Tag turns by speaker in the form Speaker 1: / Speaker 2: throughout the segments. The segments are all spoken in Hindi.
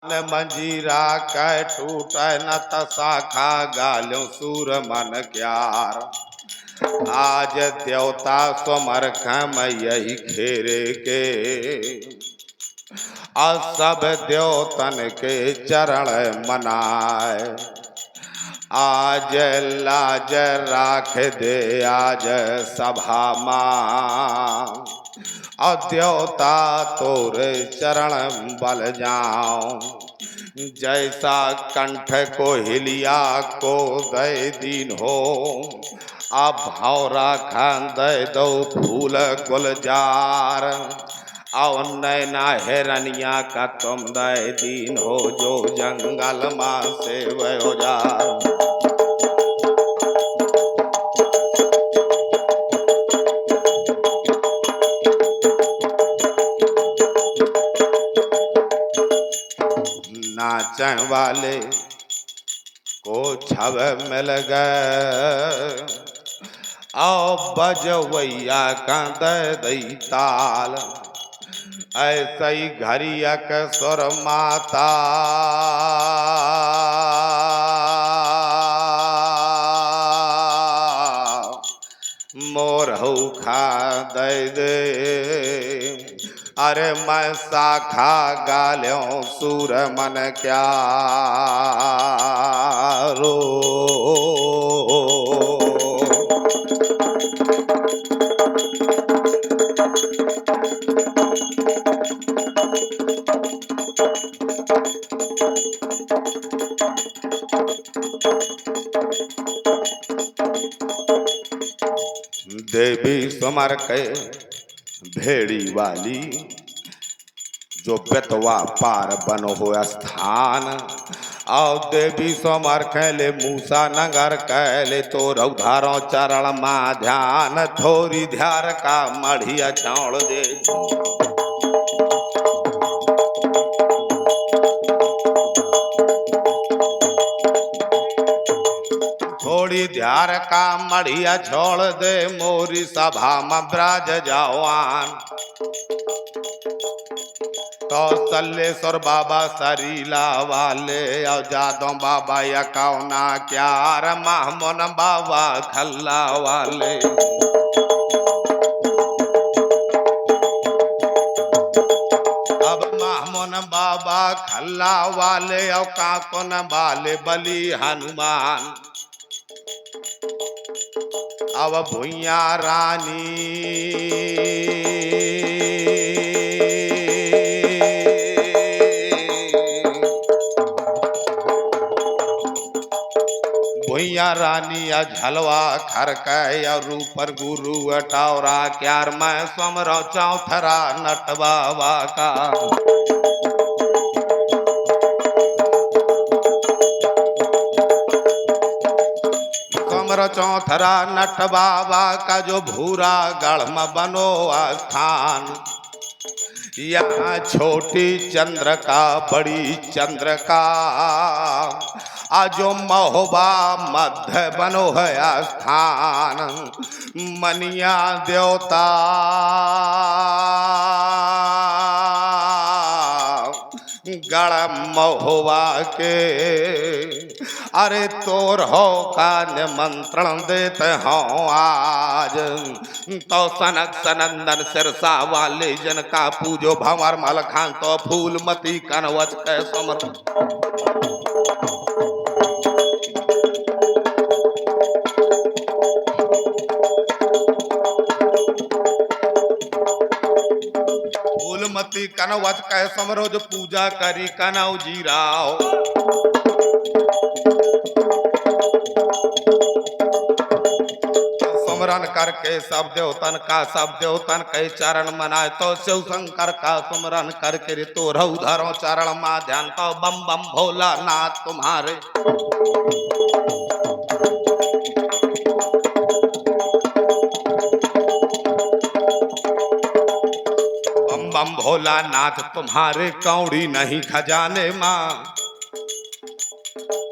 Speaker 1: न मंजीरा कै टूट न तसाखा गाल्यों सूर मन क्यार। आज देवता स्वमर खम यही खेरे के और सब देवतन के चरण मनाए। आज लाज राख दे आज सभा मां और देवता तोर चरण बल जाऊं। जैसा कंठ को हिलिया को दय दीन हो अब भौरा खान दय दो फूल गुलजार। और नैना हिरनिया का तुम दय दीन हो जो जंगल मां से वयो जा। नाचन वाले को छव मिल गए और बजवैया का दई ताल। ऐसे ही घरियक सुर माता मोर खा दे। अरे मैं साखा गाल्यों सूर मन क्या रो। देवी सुमर के भेड़ी वाली जो बेतवा पार बनो हो स्थान। और देवी सोमर कैले मूसा नगर कैले तो रौधारों चरण मा ध्यान। थोड़ी ध्यार का मढ़िया छोड़ दे थोड़ी ध्यार का मढ़िया छोड़ दे मोरी सभा में ब्राज जवान। कौशलेश्वर बाबा सरीला वाले और जादव बाबा यकौना क्यार महमोन बाबा खल्ला वाले। अब महमोन बाबा खल्ला वाले और काकुन वाले बली हनुमान। अब भुइया रानी भुइया रानी झलवा खरकय और रूपर गुरु अटौरा क्यार मैं समरो चौथरा नट बाबा का। चौथरा नट बाबा का जो भूरा गढ़ में बनो स्थान। यहाँ छोटी चंद्र का बड़ी चंद्र का आजो महोबा मध्य बनो है स्थान। मनिया देवता गढ़ महोबा के अरे तोर हो का निमंत्रण देते हो आज। तो सनक सनंदन सिरसा वाले जन का पूजो भंवर मल खान तो फूलमती कनवच के समर। फूलमती कनवच के समरोज पूजा करी कनौ जीराओ। सुमरन करके सब देवतन का सब देवतन के चरण मनाए। तो शिव शंकर का सुमरन करके तो रौधरो चरण मा ध्यान। तो बम बम भोला नाथ तुम्हारे। बम बम भोला नाथ तुम्हारे कौड़ी नहीं खजाने माँ।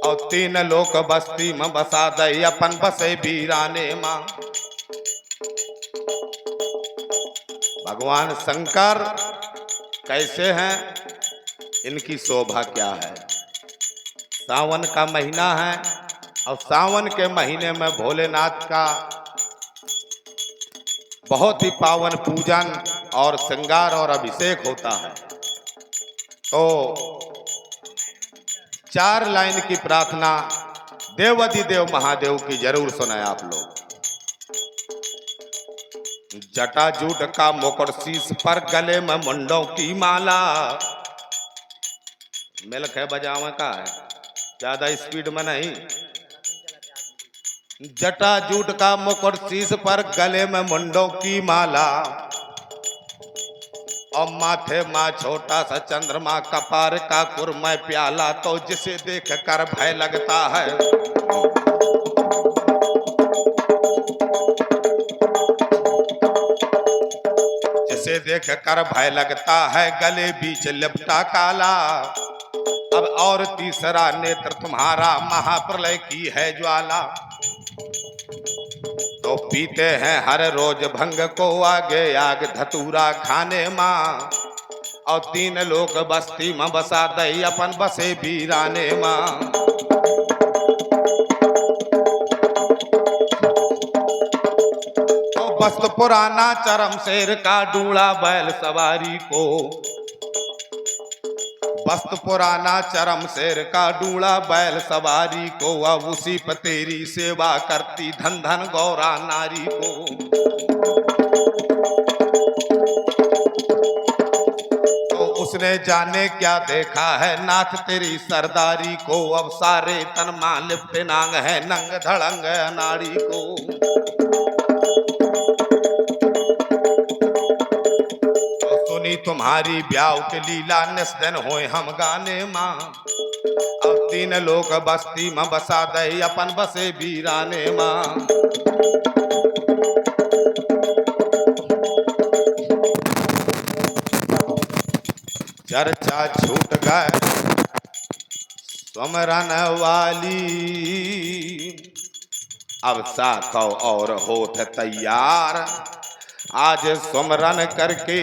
Speaker 1: और तीन लोक बस्ती में बसा दे अपन बसे बीराने माँ। भगवान शंकर कैसे हैं इनकी शोभा क्या है। सावन का महीना है और सावन के महीने में भोलेनाथ का बहुत ही पावन पूजन और श्रृंगार और अभिषेक होता है। तो 4 लाइन की प्रार्थना देवाधिदेव महादेव की जरूर सुने आप लोग। जटाजूट का मुकुट शीश पर, गले में मुंडों की माला। मिल्क है बजावे का है, ज्यादा स्पीड में नहीं। जटाजूट का मुकुट शीश पर, गले में मुंडों की माला और माथे माँ छोटा सा चंद्रमा, कपार का कुरमै प्याला। तो जिसे देख कर भय लगता है, जिसे देख कर भय लगता है, गले बीच लिपटा काला। अब और तीसरा नेत्र तुम्हारा, महाप्रलय की है ज्वाला। तो पीते हैं हर रोज भंग को, आगे आग धतूरा खाने माँ। और 3 लोग बस्ती में बसा दई, अपन बसे बीराने माँ। तो बस्त पुराना चरम शेर का, डूड़ा बैल सवारी को। बस्त पुराना चरम शेर का, डूड़ा बैल सवारी को। अब उसी पर तेरी सेवा करती, धन धन गौरा नारी को। तो उसने जाने क्या देखा है, नाथ तेरी सरदारी को। अब सारे तन मां लिपटे नांग है, नंग धड़ंग नारी को। तुम्हारी ब्याह के लीला, निस दिन होए हम गाने माँ। अब 3 लोग बस्ती में बसा दे, अपन बसे बीराने माँ। चर्चा छूट गए सुमरन वाली, अब साखौ और होत तैयार। आज सुमरन करके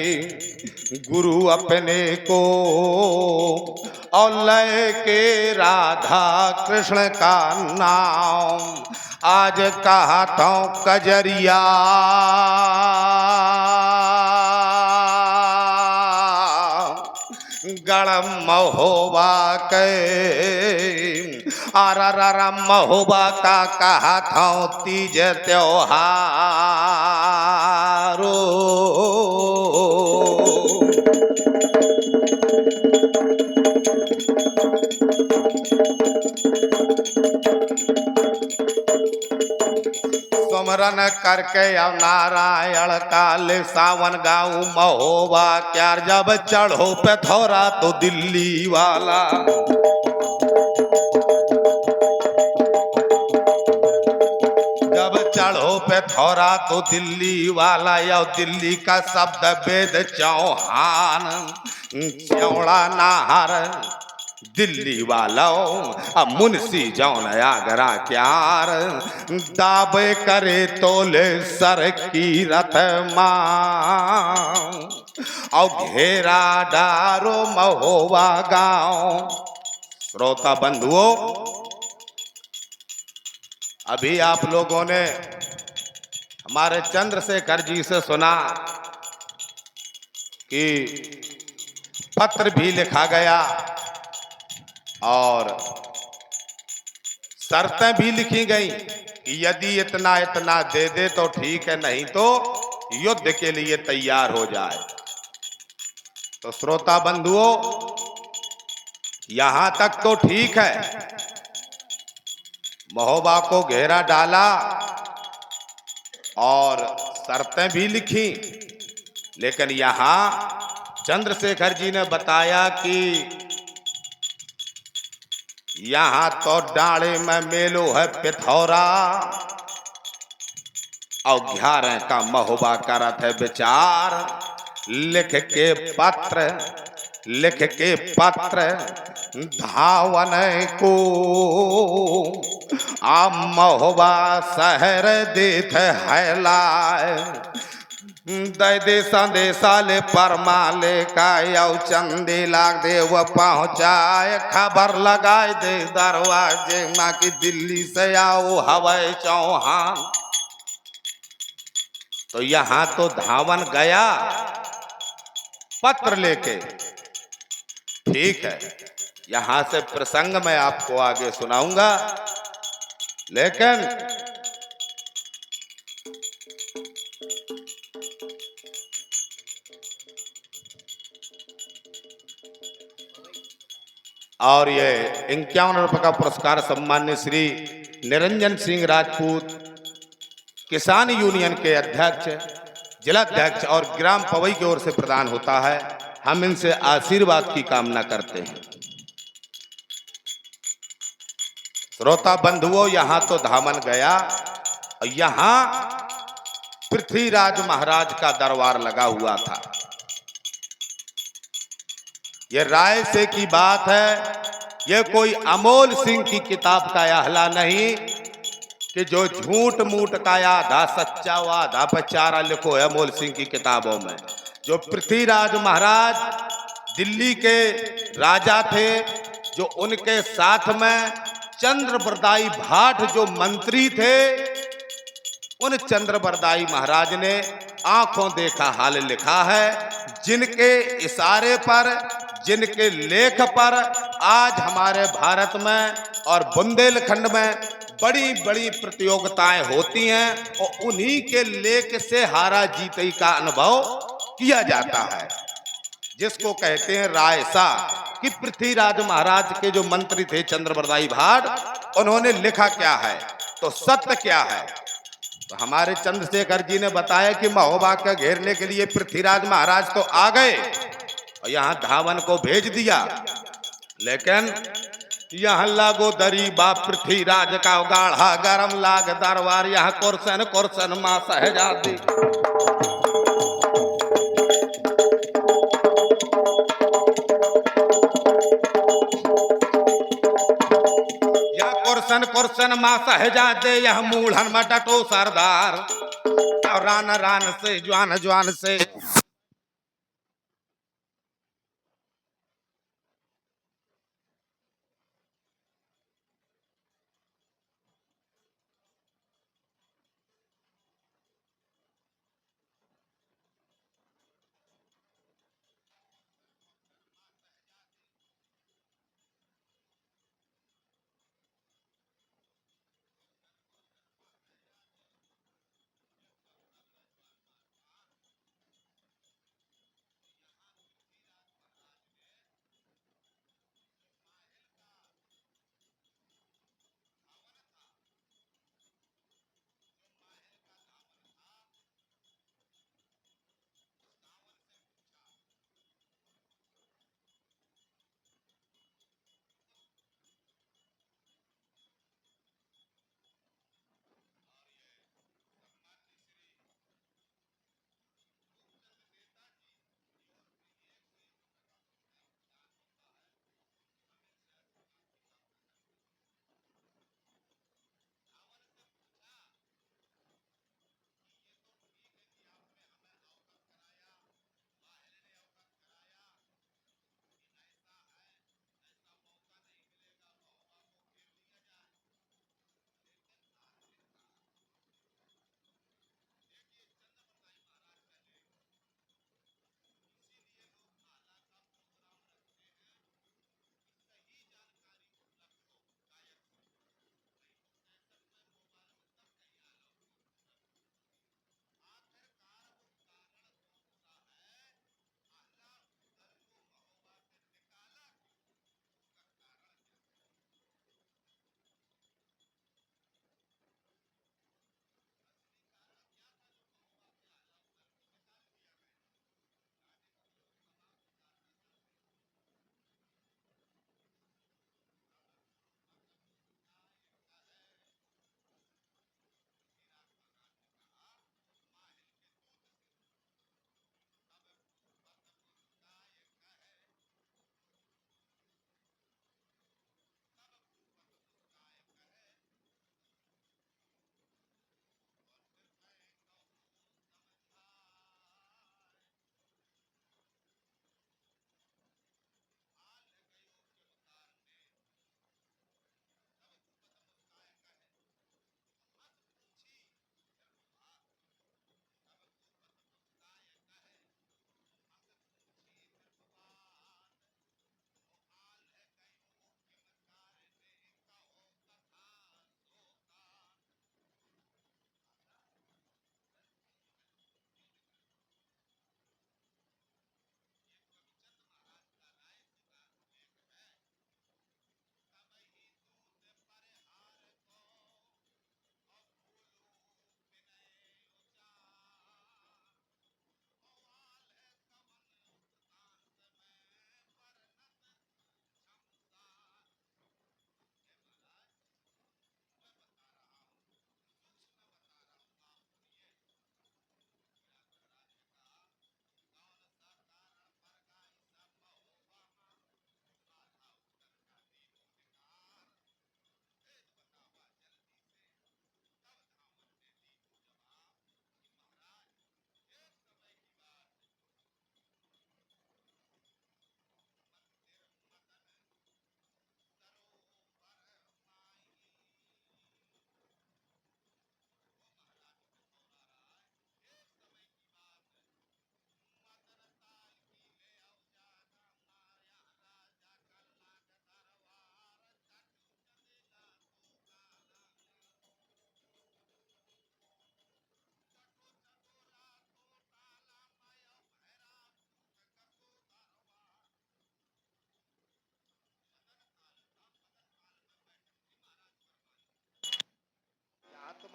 Speaker 1: गुरु अपने को, और लय के राधा कृष्ण का नाम। आज कहा तो कजरिया, गड़ महोबा के, आरा महोबा का कहा था तीज त्योहार। सुमरन करके अब नारायण काले, सावन गाँव महोबा क्या। जब चढ़ो पे थोड़ा तो दिल्ली वाला, जब चढ़ो पे थोड़ा तो दिल्ली वाला। या दिल्ली का शब्द वेद चौहान, चौड़ा नाहर दिल्ली वालों। अब मुंशी जौन आगरा क्यार, दाबे करे तोले सर की रथ मां। और घेरा डारो महोबा गांव। श्रोता बंधुओं, अभी आप लोगों ने हमारे चंद्रशेखर जी से सुना कि पत्र भी लिखा गया और शर्तें भी लिखी गई कि यदि इतना इतना दे दे तो ठीक है, नहीं तो युद्ध के लिए तैयार हो जाए। तो श्रोता बंधुओं, यहां तक तो ठीक है, महोबा को घेरा डाला और शर्तें भी लिखी। लेकिन यहां चंद्रशेखर जी ने बताया कि यहां तो डाले में मेलो है पिथौरा, और 11 का महोबा करत है विचार। लिख के पत्र धावन को, आ महोबा शहर देत है लाए। दे दे संदेशा ले परमा ले कायौ चंदी लाग देव पहुँचाए खबर लगाए दे दरवाजे माँ की दिल्ली से आओ हवाई चौहान। तो यहाँ तो धावन गया पत्र लेके। ठीक है, यहां से प्रसंग मैं आपको आगे सुनाऊंगा, लेकिन और ये 51 रुपए का पुरस्कार सम्मान्य श्री निरंजन सिंह राजपूत किसान यूनियन के अध्यक्ष, जिलाध्यक्ष और ग्राम पवई की ओर से प्रदान होता है। हम इनसे आशीर्वाद की कामना करते हैं। श्रोता बंधुओं, यहां तो धामन गया और यहां पृथ्वीराज महाराज का दरबार लगा हुआ था। ये राय से की बात है, ये कोई अमोल सिंह की किताब का आहला नहीं कि जो झूठ मूठ का आधा सच्चा व आधा बेचारा लिखो है अमोल सिंह की किताबों में। जो पृथ्वीराज महाराज दिल्ली के राजा थे, जो उनके साथ में चंद्रबरदाई भाट जो मंत्री थे, उन चंद्रबरदाई महाराज ने आंखों देखा हाल लिखा है। जिनके इशारे पर, जिनके लेख पर आज हमारे भारत में और बुंदेलखंड में बड़ी बड़ी प्रतियोगिताएं होती हैं और उन्हीं के लेख से हारा जीते का अनुभव किया जाता है, जिसको कहते हैं रायसा। कि पृथ्वीराज महाराज के जो मंत्री थे चंद्रबरदाई भाट, उन्होंने लिखा क्या है तो सत्य क्या है। तो हमारे चंद्रशेखर जी ने बताया कि महोबा के घेरने के लिए पृथ्वीराज महाराज तो आ गए और यहाँ धावन को भेज दिया, लेकिन यहाँ लागो दरी बा पृथ्वीराज का गाढ़ा गरम लाग दरबार, यहाँ कुर्सन कुर्सन माँ सहजादी। यह कुर्सन कुर्सन माँ सहजादे, यह मूढ़न में डटो सरदार, और रान रान से ज्वान ज्वान से।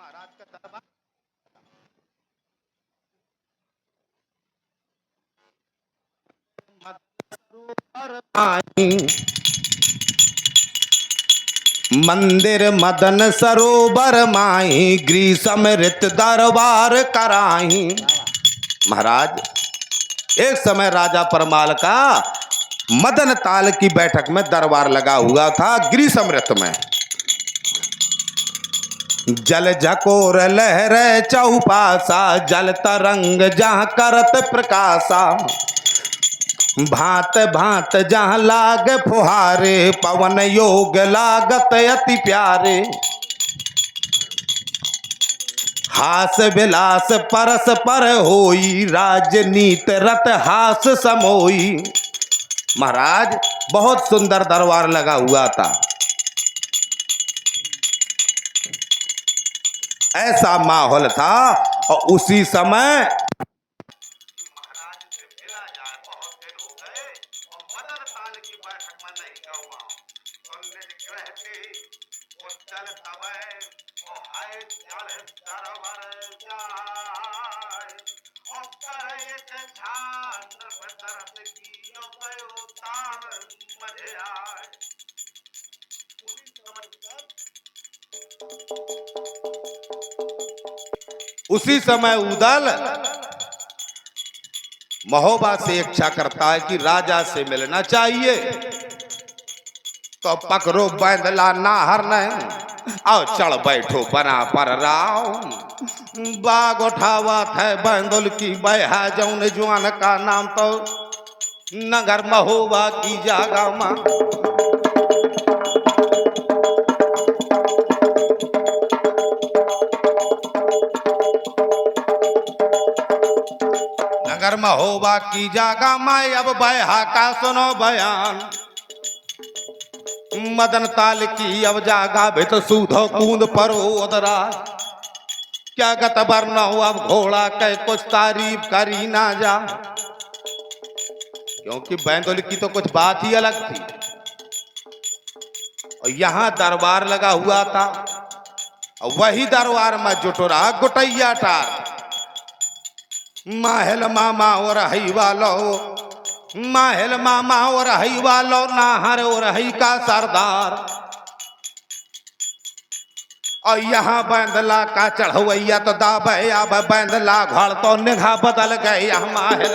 Speaker 1: महाराज का दरबार मंदिर मदन सरोवर माही ग्रीसम ऋत दरबार कराही। महाराज एक समय राजा परमाल का मदन ताल की बैठक में दरबार लगा हुआ था ग्रीसम ऋत में। जल झकोर लहर चौपासा जल तरंग जहाँ करत प्रकाशा भांत भांत जहाँ लाग फुहारे पवन योग लागत अति प्यारे हास विलास परस पर होई राजनीत रत हास समोई। महाराज बहुत सुंदर दरबार लगा हुआ था। ऐसा माहौल था और उसी समय उसी समय उदल महोबा से इच्छा करता है कि राजा से मिलना चाहिए। तो पकड़ो बैंदला नाहर नहीं और चढ़ बैठो बना पर राव बाग उठावा थे बैंदुल की बहा जौन जुआन का नाम तो नगर महोबा की जागा मां। नगर महोबा की जागा माई अब बहा का सुनो बयान मदन ताल की अब जागा भी तो सूधो कूद परो उदरा क्या गत वर्ण हो अब घोड़ा के कुछ तारीफ करी ना जा क्योंकि बैंदुल की तो कुछ बात ही अलग थी। और यहाँ दरबार लगा हुआ था और वही दरबार में जुटोरा गुटैया टार माहल मामा और हई वालो माहल मामा और हई वालो नाहर और हई का सरदार और यहाँ बैंदला का चढ़वैया तो दाबे अब बैंदला घर तो निगाह बदल गए यहाँ माहल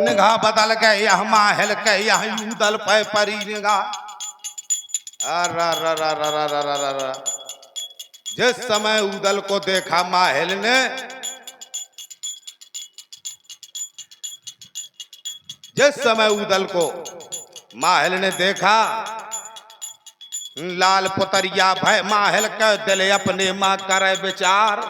Speaker 1: निगाह बदल गए यहाँ माहल के यहाँ यूदल पे परी निगाह। जिस समय उदल को देखा माहल ने जिस समय उदल को माहल ने देखा लाल पुतरिया भय माहल का दिल अपने माँ करे विचार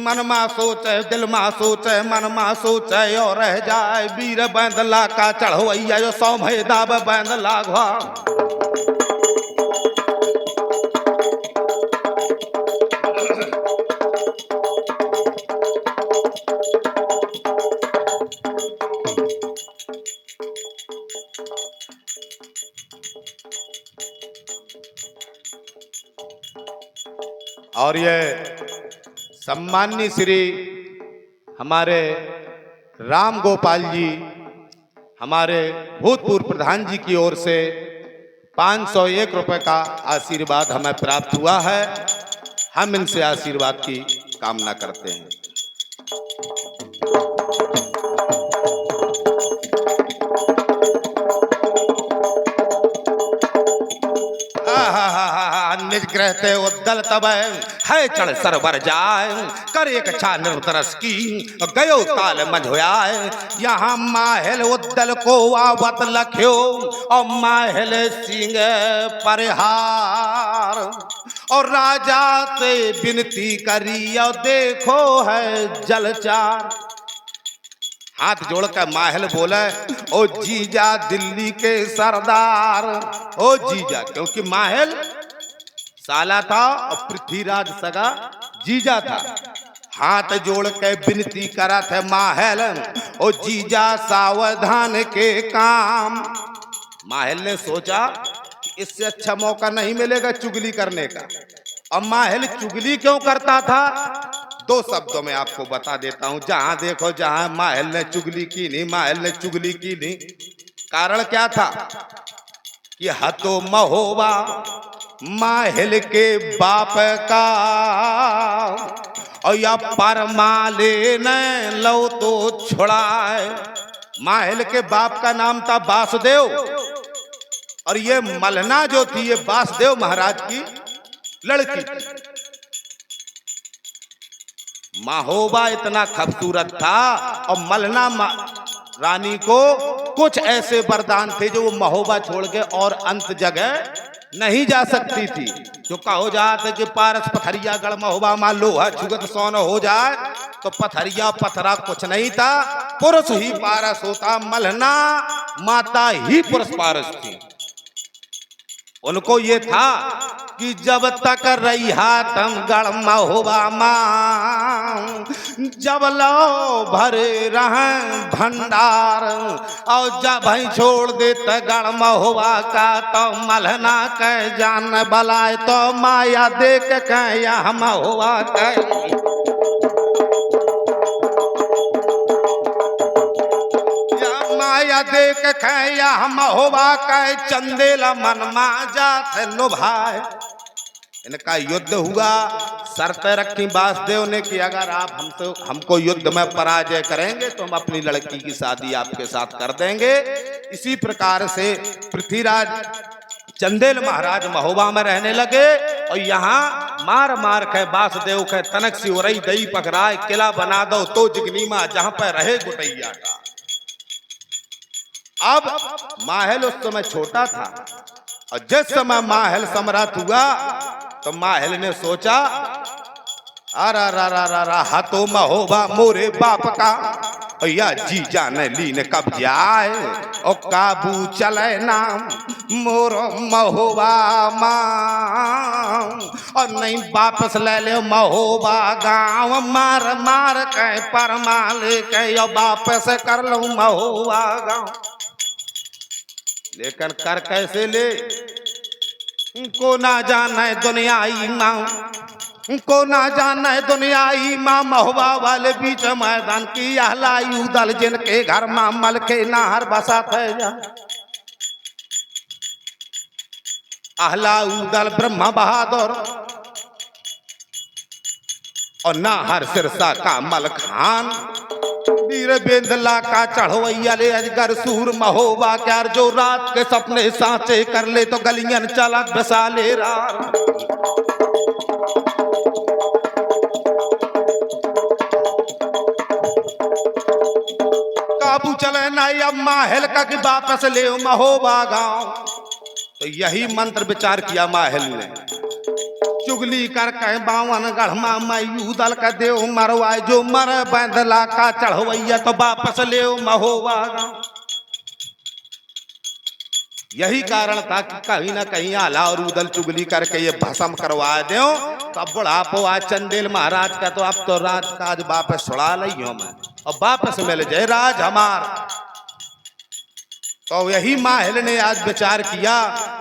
Speaker 1: मन मा सोचे दिल मा सोचे मन मा सोचे और रह जाए वीर बैंदला का चढ़वैया जो सौभे दाब बैंदला घा। और ये सम्माननीय श्री हमारे राम गोपाल जी हमारे भूतपूर्व प्रधान जी की ओर से 501 रुपए का आशीर्वाद हमें प्राप्त हुआ है। हम इनसे आशीर्वाद की कामना करते हैं। निज ग्रहते उद्दल तब है चढ़ सरवर जाए कर एक छा निर्तरस की गयो ताल मझोयाए यहाँ माहल उद्दल को आवत लख्यो और माहल सिंह परिहार और राजा से विनती करी और देखो है जलचार। हाथ जोड़कर माहल बोले ओ जीजा दिल्ली के सरदार ओ जीजा क्योंकि माहल साला था और पृथ्वीराज सगा जीजा था। हाथ जोड़ के विनती करत है माहल, ओ जीजा सावधान के काम। माहल ने सोचा कि इससे अच्छा मौका नहीं मिलेगा चुगली करने का। अब माहल चुगली क्यों करता था, दो शब्दों में आपको बता देता हूं। जहां देखो जहां माहल ने चुगली की नहीं, माहल ने चुगली की नहीं। कारण क्या था कि हतो महोबा माहल के बाप का, और या परमाले न लो तो छुड़ाए। माहल के बाप का नाम था वासुदेव, और ये मलना जो थी ये वासुदेव महाराज की लड़की थी। महोबा इतना खूबसूरत था, और मलना रानी को कुछ ऐसे वरदान थे जो वो महोबा छोड़ के और अंत जगह नहीं जा सकती थी। जो कहो जाते कि पारस पथरिया गढ़ महोबा मां लोहा छुगत सोन हो जाए, तो पथरिया पथरा कुछ नहीं था, पुरुष ही पारस होता। मलना माता ही पुरुष पारस थी। उनको ये था कि जब तक रही हाथम गढ़ महोबा मां, जब लो भरे रहें भंडार, और जब ही छोड़ देते गढ़ महोबा का, तो मलना कह जान बलाए, तो माया देख कह यह महोबा कह। माया देख खैया महोबा कह, चंदेला मन मा जात लुभाए। इनका युद्ध हुआ। शर्त रखी वासुदेव ने कि अगर आप हमको युद्ध में पराजय करेंगे तो हम अपनी लड़की की शादी आपके साथ कर देंगे। इसी प्रकार से पृथ्वीराज चंदेल महाराज महोबा में रहने लगे, और यहाँ मार मार के वासुदेव के तनक सी उरई दई पकड़ाए, किला बना दो तो जिगनीमा जहां पर रहे गुटैया का। अब माहल उस समय छोटा था, और जिस समय माहल सम्राट हुआ तो माहल ने सोचा अरा रा रा रा रा हाथों महोबा मोरे बाप का, और या जीजा ने लीन कब्जा है, और काबू चले नाम मोरो महोबा मां, और नहीं वापस ले ले महोबा गांव। मार मार के परमाले के वापस कर लो महोबा गांव। लेकिन कर कैसे ले, को ना जाने दुनियाई मां, को ना जाने दुनियाई मां। महोबा वाले बीच मैदान की अहलायु दल, जिनके घर मां मल के नाहर बसा थे। अहलायु दल ब्रह्मा बहादुर, और नाहर सिरसा का मल खान, वीर बेंदला का चढ़वैया ले अजगर सूर। महोबा क्या जो रात के सपने सांचे कर ले, तो गलियन चला बसा ले रात। काबू चले ना अब माहल का कि वापस ले महोबा गांव। तो यही मंत्र विचार किया माहल ने, चुगली कर कह बावन गढ़मा मायू दल का देव मरवाए, जो मर बैंदला का चढ़वैया तो वापस ले महोबा गांव। यही कारण था कि कहीं ना कहीं आला और उदल चुगली करके ये भस्म करवा दो। तो अब बुढ़ापो आज चंदेल महाराज का, तो अब तो राज काज वापस छुड़ा लियो मैं, और वापस मिल जाए राज हमार। तो यही माहल ने आज विचार किया,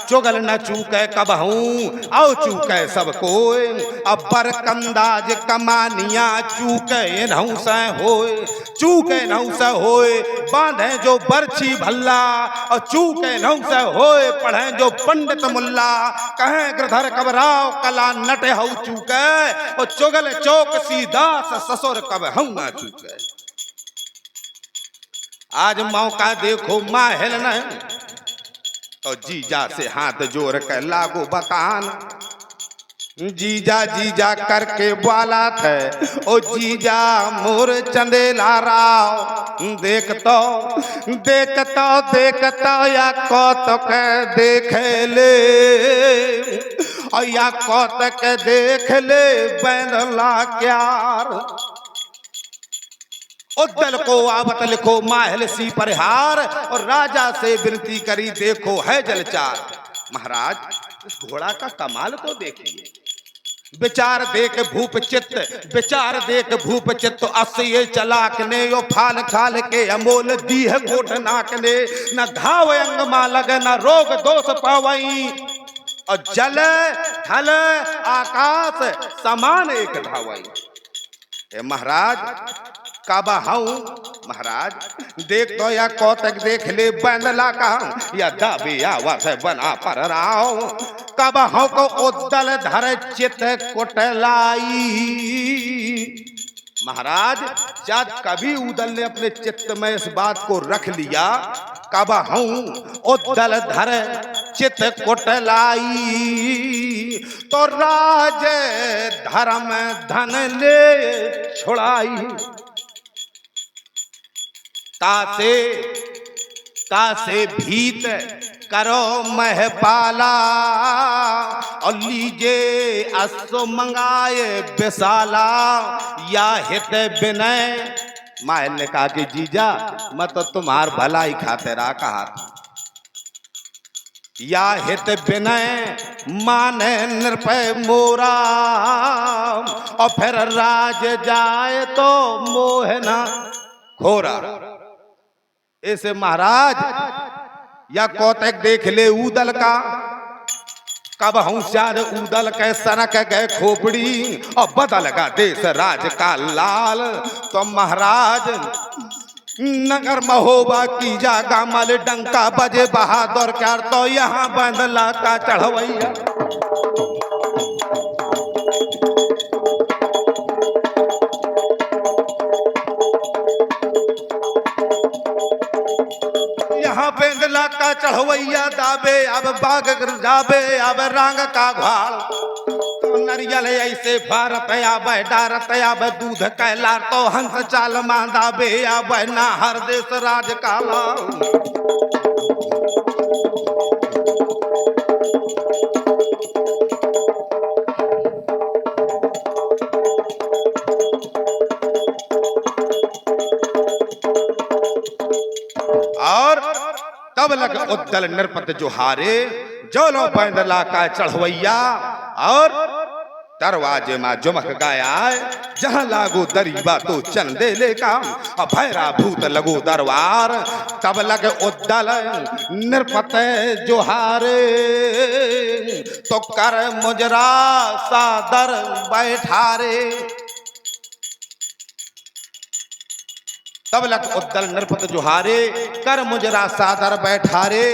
Speaker 1: चुगल न चूके कबहूं और चूके सब कोई। अब पर कंदाज कमानिया चूके नहु से होए, चूके नहु से होए। बांधे जो बरछी भल्ला, और चूके नहु से होए। पढ़े जो पंडित मुल्ला, कहें गिरधर कबराव कला नटे हऊ चूके। और चुगल चौक सीधा ससुर कबहू न चूके। आज मौका देखो माहल ने, तो जीजा से हाथ जोड़ कर लागू बकान। जीजा जीजा करके बोला थे, ओ जीजा मोर चंदेला राव। देखतो देखतो देखतो या कौतक देख ले, और या कौतक देख ले बैंदला क्यार। उद्दल को आवत लिखो माहल सी परिहार, और राजा से विनती करी देखो है जलचार। महाराज इस घोड़ा का कमाल को देखिए, विचार देख भूप चित्त, विचार देख भूप चित्त, अस ये चलाक ने यो फाल खाल के अमोल दी है कोट नाक ने। न घाव अंग मा लगे न रोग दोष पावई, और जल थल आकाश समान एक धावई। हे महाराज काबा हूँ महाराज, देख तो या कौतक देख ले बंदला का, या दाबी आवा से बना पर राव। कब हूँ को उद्दल धर चित कुटलाई। महाराज जब कभी उदल ने अपने चित्त में इस बात को रख लिया, कब हूँ उद्दल धर चित कुटलाई, तो राज धर्म धन ले छुड़ाई। तासे भीत करो महपाला, और लीजे असो मंगाए विशाला। या हित विनय, माल ने कहा कि जीजा मैं तो तुम्हार भलाई खातिर कहा था। या हित विनय माने निरपय मोरा, और फिर राज जाए तो मोहना खोरा। ऐसे महाराज या कौतक देख ले उदल का, कब होशियार उदल के सनक गए खोपड़ी, और बदल का देश राज का लाल। तो महाराज नगर महोबा की जागा मल डंका बजे बहादुर क्यार, तो यहाँ बंदला का चढ़वैया। यहाँ बेंदला का चढ़वैया दाबे अब बाग जाबे अब रंग का घाल। तो नरियल ऐसे भारत अब डारत अब दूध कैला, तो हंस चाल मांदाबे अब ना हर देश राज काला। और तब लग उद्दल नरपत जो हारे, जो लो बंदला का चढ़वैया। और दरवाजे में जुमक गया, जहां लागू दरीबा तो चंदे ले काम, और भैरा भूत लगो दरबार। तब लग उद्दल नरपत जो हारे, तो कर मुजरा सादर बैठारे। तब लग उद्दल नरपत जुहारे, कर मुजरा सादर बैठारे।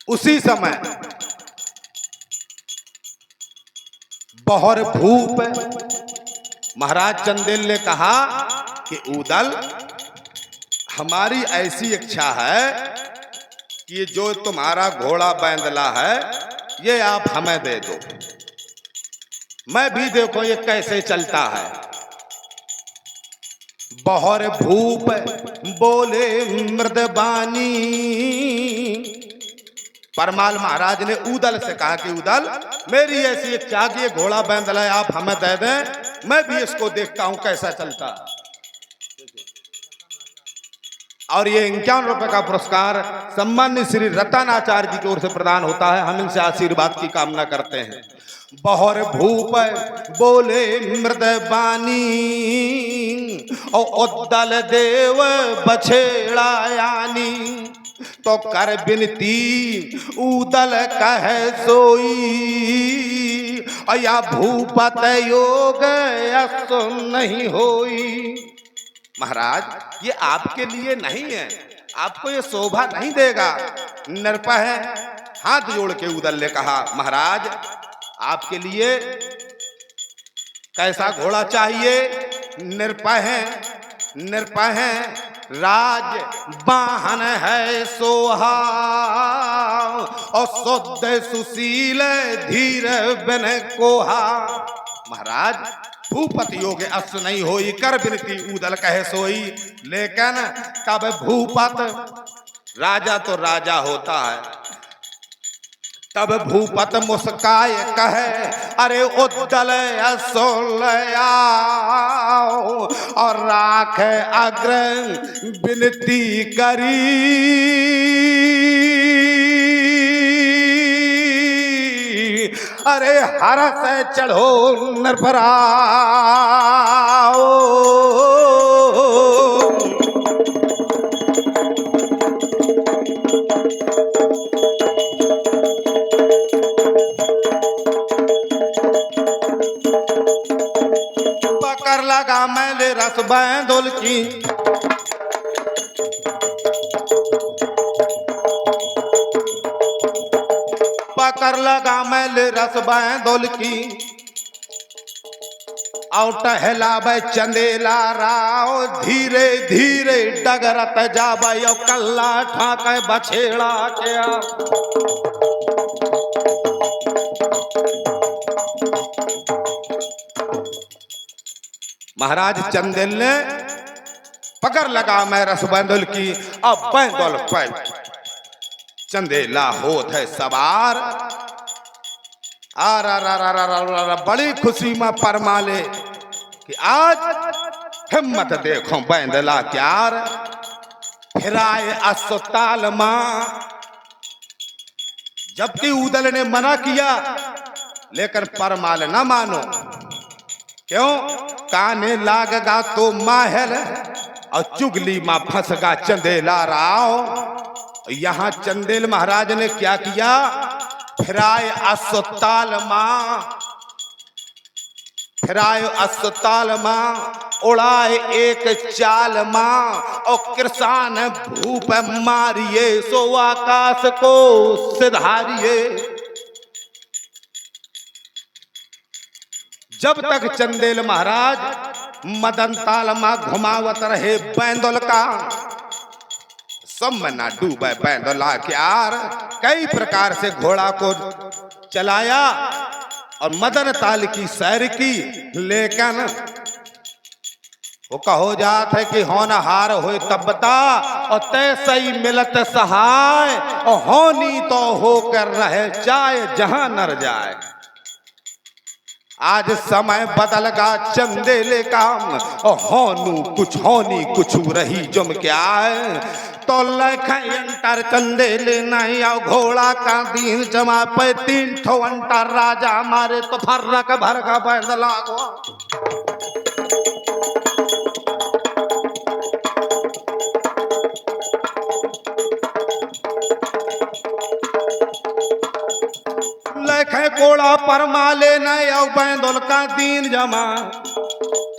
Speaker 1: उसी समय बहुर भूप महाराज चंदेल ने कहा कि उदल हमारी ऐसी इच्छा है कि जो तुम्हारा घोड़ा बैंदला है ये आप हमें दे दो, मैं भी देखो ये कैसे चलता है। बहुर भूप बोले मृदबानी, परमाल महाराज ने उदल से कहा कि उदल मेरी ऐसी इच्छा कि ये घोड़ा बैंदला आप हमें दे दें, मैं भी इसको देखता हूं कैसा चलता। और ये 51 रुपए का पुरस्कार सम्मान्य श्री रतनाचार्य जी की ओर से प्रदान होता है। हम इनसे आशीर्वाद की कामना करते हैं। बहुर भूप बोले मृदबानी, और उद्दल देव बछेड़ा यानी, तो कर बिनती उदल कहे सोई, या भूपत योग असो नहीं होई। महाराज ये आपके लिए नहीं है, आपको ये शोभा नहीं देगा। नरपा है, हाथ जोड़ के उदल ने कहा महाराज आपके लिए कैसा घोड़ा चाहिए? निरपा है राज वाहन है सोहा, और शुद्ध सुशील धीर बन कोहा। महाराज भूपत योग अस नहीं होई, कर बिनती उदल कहे सोई। लेकिन कब भूपत राजा तो राजा होता है, तब भूपत मुस्काय कहे अरे उद्दल असोलया, और राख अग्र बिनती करी, अरे हर से चढ़ो नरपरा पकड़ लगा मैले रस बैंदोल की पकड़ लगा मैले रस बैंदोल की और टहलावे चंदेला राव धीरे धीरे डगरत जावे और कल्ला ठाके बछेड़ा क्या महाराज चंदेल ने पकड़ लगा मैं रस बैंदोल की अब बैंदोल पर चंदेला होत है सवार आ बड़ी खुशी में परमाले कि आज हिम्मत देखो बैंदला क्यार फिराए अस्पताल मां जबकि उदल ने मना किया लेकिन परमाल न मानो क्यों काने लागगा तो माहल और चुगली मां फंसगा चंदेला राव यहां चंदेल महाराज ने क्या किया फिराए अस्पताल मां उड़ाए एक चाल मां और किसान भूप मारिए सो आकाश को सिधारिए जब तक चंदेल महाराज मदन ताल मां घुमावत रहे बैंदोल का सब में ना डूबे बैंदोला क्यार कई प्रकार से घोड़ा को चलाया और मदन ताल की सैर की लेकिन वो कहो जात है कि होनहार हो तब बता और तय सही मिलत सहाय और होनी तो होकर रहे चाहे जहां नर जाए आज समय बदल गा चंदेले काम और होनी कुछ रही जुम क्या है तो अंतर चंदेले नहीं आओ घोड़ा का दीन जमा पे 3 ठो अंतर राजा मारे तो फर्रक भर का बैदला लेखे कोड़ा परमाले नहीं आओ बैंदोल का दीन जमा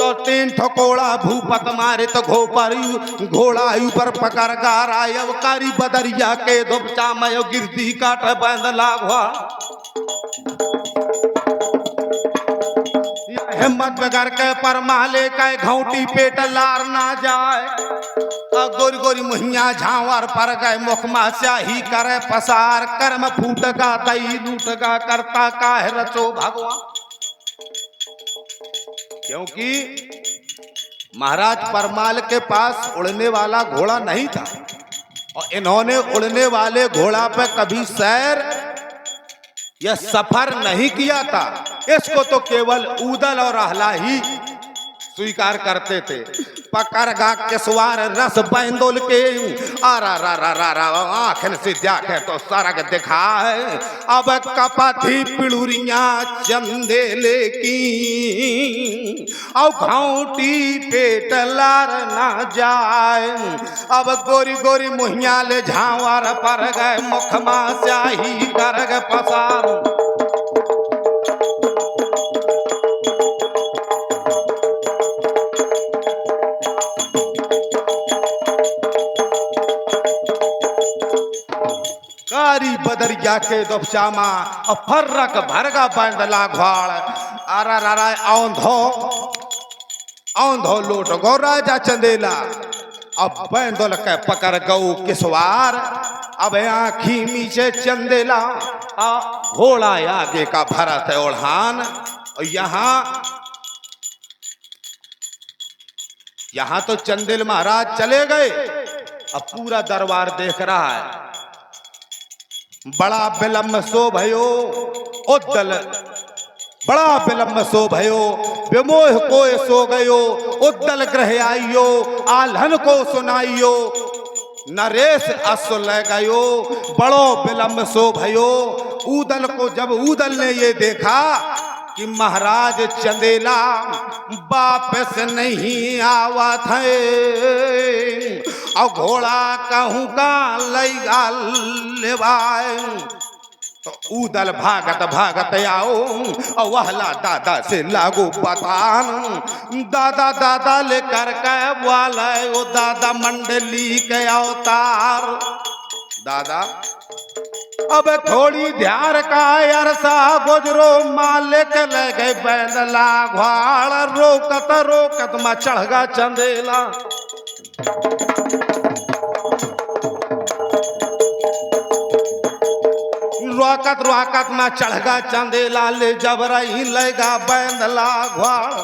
Speaker 1: तो 3 ठोकोड़ा भूपत मारे तो घोड़ा ऊपर पकड़ गार आयव कारी बदरिया के दुपचा मयो गिरदी काट बैंदला हुआ हिम्मत बगर के परमाले का घौटी पेट लार ना जाए गोरी गोरी मुहिया झांवर पर गए मुखमा स्याही करे पसार कर्म फूटगा दई लूटगा करता काहे रचो भगवान क्योंकि महाराज परमाल के पास उड़ने वाला घोड़ा नहीं था और इन्होंने उड़ने वाले घोड़ा पे कभी सैर या सफर नहीं किया था इसको तो केवल उदल और आहला ही स्वीकार करते थे पकड़ गा केसवार रस बैंदोल के आखन से जाके तो सरग दिखा है अब कपथी पिड़ुरिया चंदेले की अब घाटी पेट लार ना जाए अब गोरी गोरी मुहिया ले झांवर पर गए मुखमा स्याही कर गए पसार कारी बदरिया के दोपचामा और फर्रक भरगा बैंदला घाड़ आरा औंधो लोट गो राजा चंदेला अब बैंदोल के पकड़ गऊ किसवार अब आँखी नीचे चंदेला घोड़ा आगे का भरत ओढ़ान और यहाँ तो चंदेल महाराज चले गए अब पूरा दरबार देख रहा है बड़ा विलम्ब सो भयो उद्दल बड़ा विलम्ब सो भयो विमोह को सो गयो उद्दल ग्रह आइयो आल्हन को सुनाइयो नरेश असो ले गयो बड़ो विलम्ब सो भयो ऊदल को जब ऊदल ने ये देखा कि महाराज चंदेला वापस नहीं आवत है और घोड़ा कहूँ का लैगा लेवाए, तो ऊदल भागत भागत आओ और वहला दादा से लागू पतान। दादा दादा लेकर के वाला ओ दादा मंडली के अवतार। दादा अब थोड़ी ध्यान का अरसा गुजरो मालिक ले गए बैदला घाड़, रोकत रोकत में चढ़गा चंदेला। रोकत रोकत में चढ़गा चंदेला, ले जबरही लेगा बैदला घाड़।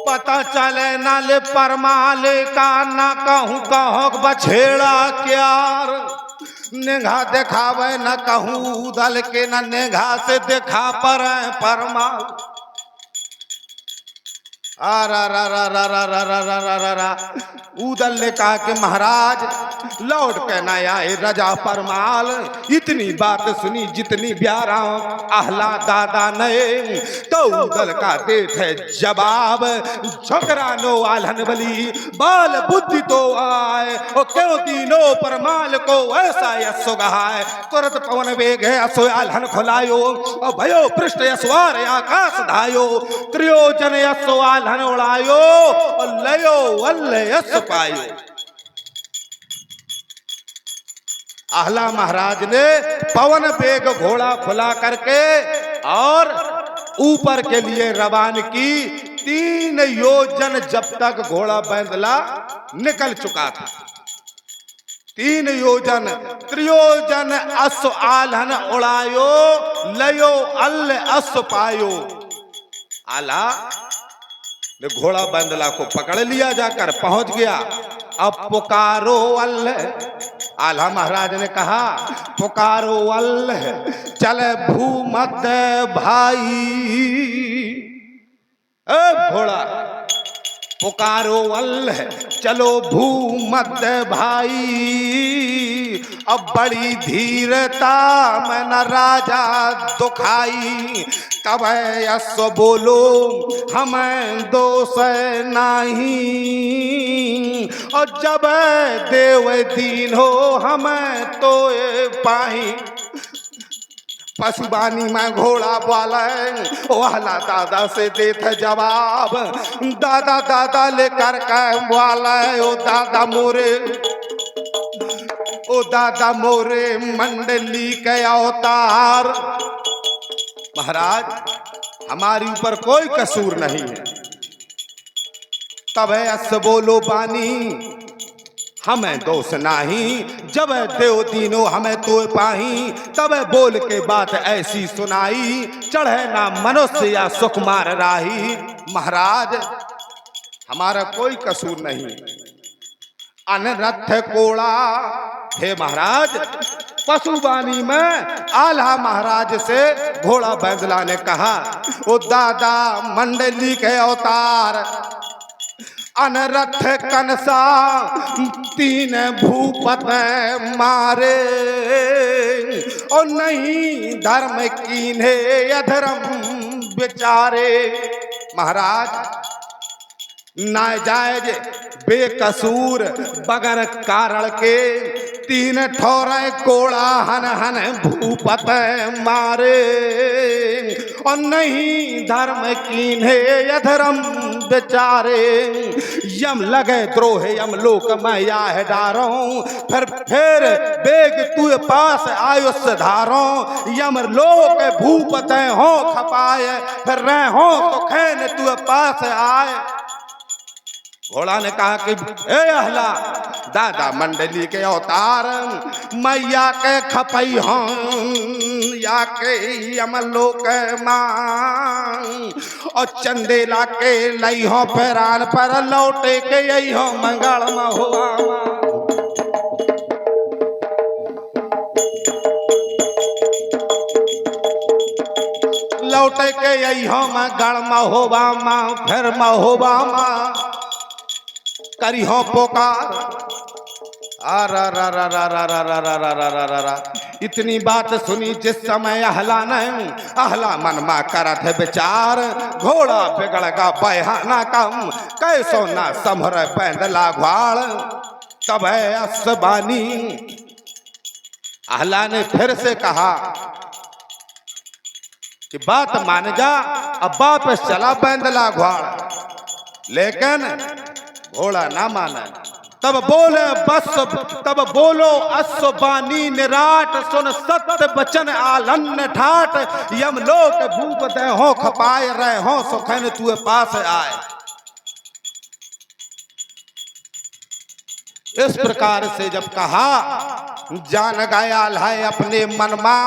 Speaker 1: पता चले ना ले परमाले का ना कहूँ कहो बछेड़ा क्यार। नेघा देखावे न कहूँ दल के न नेघा से देखा पर परमाल। ऊदल ने कहा कि महाराज लौट के न आए रजा परमाल। इतनी बात सुनी जितनी ब्यारा आहला दादा ने, तो ऊदल का देते जवाब छोकरा नो आल्हन बली बाल बुद्धि तो आए और क्यों दीनो परमाल को ऐसा यशो गहाए। तुरंत पवन वेग है असो आल्हन खुलायो और भयो पृष्ठ यशवार आकाश धायो। त्रियोजन यशो आल्हन उड़ायो और लयो वल्ल यश पायो। आहला महाराज ने पवन वेग घोड़ा खुला करके और ऊपर के लिए रवान की। 3 योजन जब तक घोड़ा बैदला निकल चुका था। 3 योजन त्रियोजन अश्व आल्हन उड़ायो लयो अल्ल अश्व पायो। आला ने घोड़ा बैदला को पकड़ लिया, जाकर पहुंच गया। अब पुकारो अल्लाह। आल्हा महाराज ने कहा पुकारो अल्लाह चले भूमध्य भाई। घोड़ा पुकारो अल्लाह चलो भूमध्य भाई। अब बड़ी धीरता में न राजा दुखाई। तब यशो बोलो हमें दोष नहीं और जब देव दीन हो हमें तो पाई। पशुबानी में घोड़ा वाला वाला दादा से देते जवाब। दादा दादा लेकर के वाला ओ दादा मोरे, ओ दादा मोरे मंडली के अवतार। महाराज हमारी ऊपर कोई कसूर नहीं है। तब अस बोलो बानी हमें दोष नाही। जब देव दीनो हमें तो पाही। तब बोल के बात ऐसी सुनाई। चढ़े ना मनुष्य या सुकुमार राही। महाराज हमारा कोई कसूर नहीं। अनरथ कोड़ा हे महाराज। पशुबानी में आल्हा महाराज से घोड़ा बैदला ने कहा ओ दादा मंडली के अवतार। अनरथ कनसा 3 भूपत मारे और नहीं धर्म कीन्हे अधर्म बेचारे। महाराज नाजायज बेकसूर बगैर कारण के 3 ठोरे कोड़ा हन हन भूपत मारे और नहीं धर्म कीन्हे अधर्म बेचारे। यम लगे द्रोह यम लोक मैं याह डारो फिर बेग तू पास आयुष धारो। यम लोक भूपत हो खपाए फिर रह हो तो खैन तू पास आए। घोड़ा ने कहा कि ए अहला दादा मंडली के अवतार मैया के खपई हूँ या के यमलो के मां और चंदेला के लई हो पैरान पर लौटे के यही हो मंगल में हुआ। लौटे के यही हो मंगल में होवा माँ फिर महोबा माँ करी हो पोकार। इतनी बात सुनी जिस समय अहला ने, अहला मन मा करत है विचार, घोड़ा बिगड़गा बहाना कम, कैसो ना समर पैदला घाड़। तब है असबानी, अहला ने फिर से कहा कि बात मान जा, अब वापस चला पैदला घाड़, लेकिन घोड़ा ना माना। तब बोले बस, तब बोलो असबानी निराट, सुन सत्य बचन आलन्न ठाट, यम लोक भूप दे हो खपाए रहे हो, सुखन तुए पास आए। इस प्रकार से जब कहा, जान गया है अपने मन मा,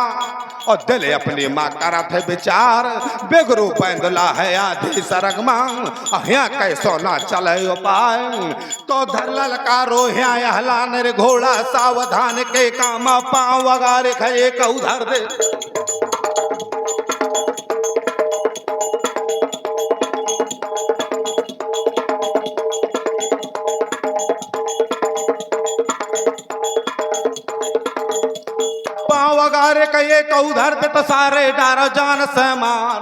Speaker 1: और दिल अपनी माँ करत है विचार, बेगरू पैदला है आधी सरग मांग, अहिया कैसो ना चले उपाय। तो धर ललकारो अहला ने घोड़ा, सावधान के कामा पाँव वगारे खये का उधर दे। वगारे कहे कऊ धरते तो सारे डारो जान से मार,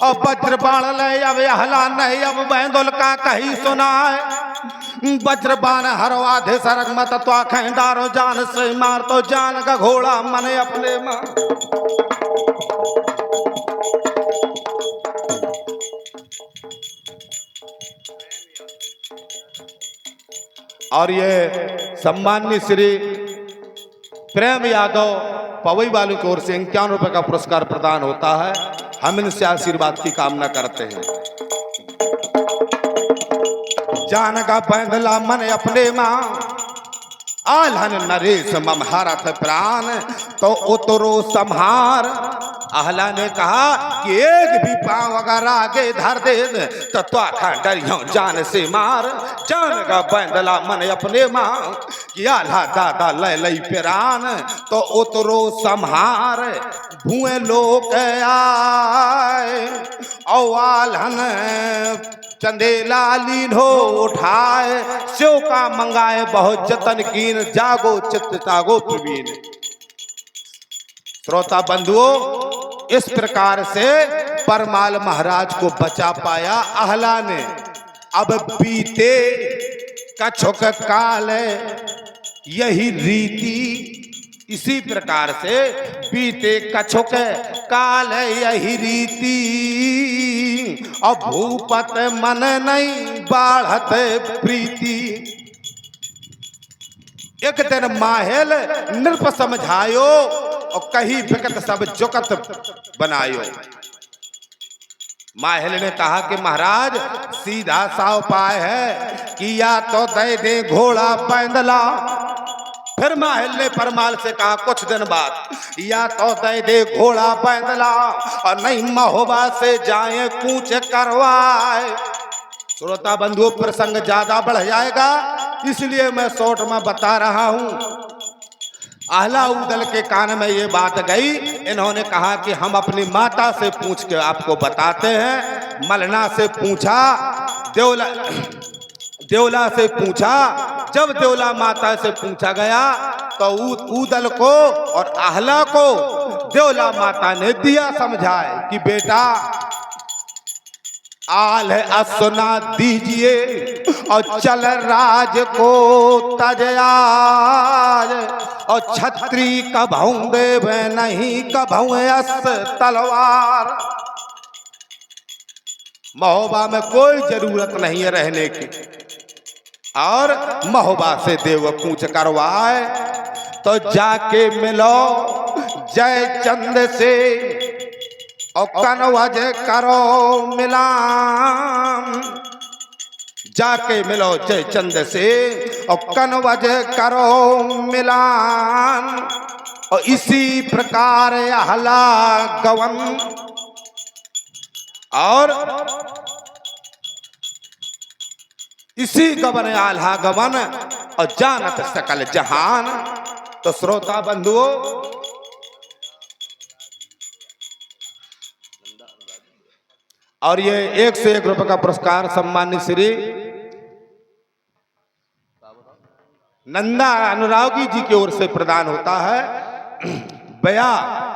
Speaker 1: और वज्र बाण ले अब अहला नहीं, अब बैंदुल का कही सुनाए, वज्र बाण हरवा दे सरग मत तो आखें डारो जान से मार, तो जान का घोड़ा मने अपने मार। और ये सम्माननीय श्री प्रेम यादव पवई वालों की ओर से 51 रुपए का पुरस्कार प्रदान होता है। हम इनसे आशीर्वाद की कामना करते हैं। जान का पैदला मन अपने माँ, आल्हन नरेश मम हारथ प्राण, तो उतरो संहार। अहला ने कहा कि एक भी पांव अगर आगे धर दे तो त्वाखा डरियों जान से मार। जान का पैदला मन अपने माँ, कि आल्हा दादा ले लई पिरान, तो उतरो संहार। भुए लोग आए और आल्हन चंदेला लीन हो उठाए, स्यो का मंगाए बहुत जतन कीन, जागो चित्त जागो प्रवीण। श्रोता बंधुओं, इस प्रकार से परमाल महाराज को बचा पाया अहला ने। अब बीते कछुक काल यही रीति, इसी प्रकार से बीते कछुक काल यही रीति, अब भूपत मन नहीं बाढ़त प्रीति। एक दिन माहेल नृप समझायो, और कही विकट सब जुकत बनायो। माहेल ने कहा कि महाराज सीधा सा उपाय है कि या तो दे दे घोड़ा पैदला। फिर माहेल ने परमाल से कहा कुछ दिन बाद, या तो दे दे घोड़ा पैदला, और नहीं महोबा से जाए कूच करवाए। श्रोता बंधुओं, प्रसंग ज्यादा बढ़ जाएगा, इसलिए मैं शॉर्ट में बता रहा हूं। अहला उदल के कान में ये बात गई। इन्होंने कहा कि हम अपनी माता से पूछ के आपको बताते हैं। मलना से पूछा, देवला से पूछा। जब देवला माता से पूछा गया तो उदल को और अहला को देवला माता ने दिया समझाए कि बेटा आल है असुना दीजिए और चल राज को तजयाज, और छत्री कभऊ देव नहीं कभऊ अस तलवार। महोबा में कोई जरूरत नहीं है रहने की, और महोबा से देव कूच करवाए। तो जाके मिलो जय चंद से और कनवज करो मिलान। जाके मिलो जय चंद से और कनवज करो मिलान। और इसी प्रकार अहला गवन, और इसी गवन आल्हा गवन और जानत सकल जहान। तो श्रोता बंधुओं, और ये 1 से 1 रुपए का पुरस्कार सम्मानित श्री नंदा अनुरागी जी की ओर से प्रदान होता है। ब्या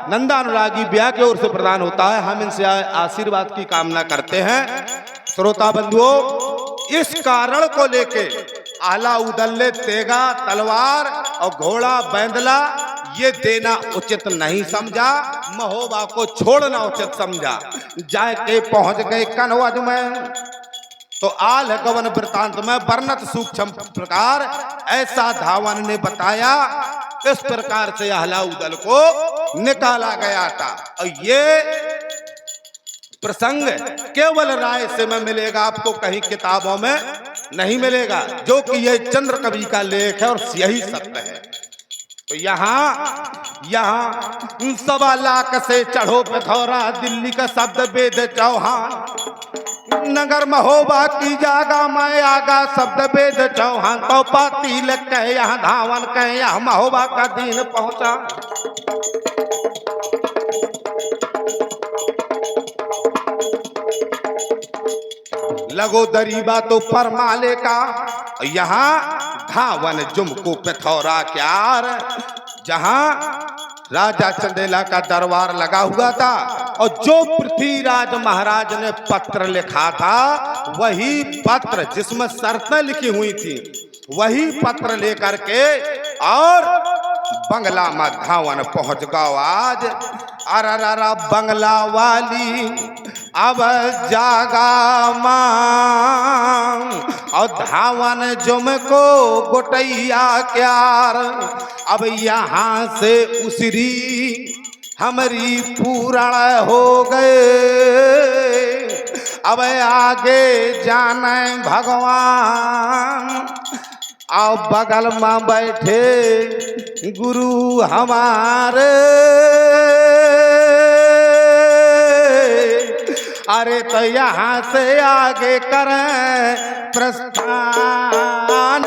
Speaker 1: नंदा अनुरागी ब्या की ओर से प्रदान होता है। हम इनसे आशीर्वाद की कामना करते हैं। श्रोता बंधुओं, इस कारण को लेके आला उदल ने तेगा तलवार और घोड़ा बैंदला ये देना उचित नहीं समझा, महोबा को छोड़ना उचित समझा। जाके पहुंच गए कनवज में तो आल गवन वृतांत में वर्णत सूक्ष्म प्रकार ऐसा धावन ने बताया। इस प्रकार से आहला उदल को निकाला गया था। और ये प्रसंग केवल राय से में मिलेगा, आपको कहीं किताबों में नहीं मिलेगा, जो कि यह चंद्र कवि का लेख है और यही सत्य है। तो यहाँ 1.25 लाख से चढ़ो पिथौरा, दिल्ली का शब्द वेद चौहान, नगर महोबा की जागा मैं आगा शब्द वेद चौहान। तो पाती लग कहे यहाँ धावन कहे यहाँ महोबा का दिन पहुंचा। लगो दरीबा तो परमाले का, यहाँ धावन जुमको पिथौरा क्यार, जहां राजा चंदेला का दरबार लगा हुआ था और जो पृथ्वीराज महाराज ने पत्र लिखा था, वही पत्र जिसमें शर्तें लिखी हुई थी, वही पत्र लेकर के और बंगला में धावन पहुंच गओ। आज अररा बंगला वाली अब जागा मां और धावन जुमको गोटैया क्यार। अब यहाँ से उसरी हमारी पूर्ण हो गए, अब आगे जाने भगवान। आओ बगल में बैठे गुरु हमारे, अरे तो यहाँ से आगे करें प्रस्थान।